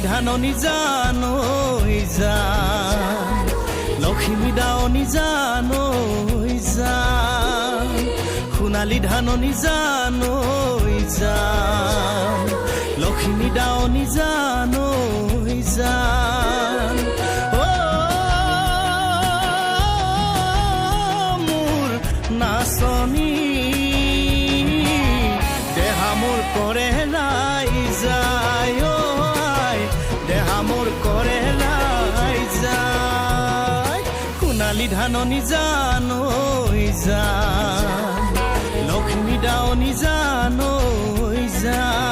ধাননি জানৈ যান লক্ষ্মী দাৱনি জানৈ যান সোণালী ধাননি জানৈ যান লক্ষ্মী দাৱনি জানৈ যান মোৰ নাচনী দেহা মোৰ কৰে লাই যায় দেহা মোৰ কৰে লাই যায় সোণালী ধাননি জানৈ যান লক্ষ্মী দাৱনি জানৈ যান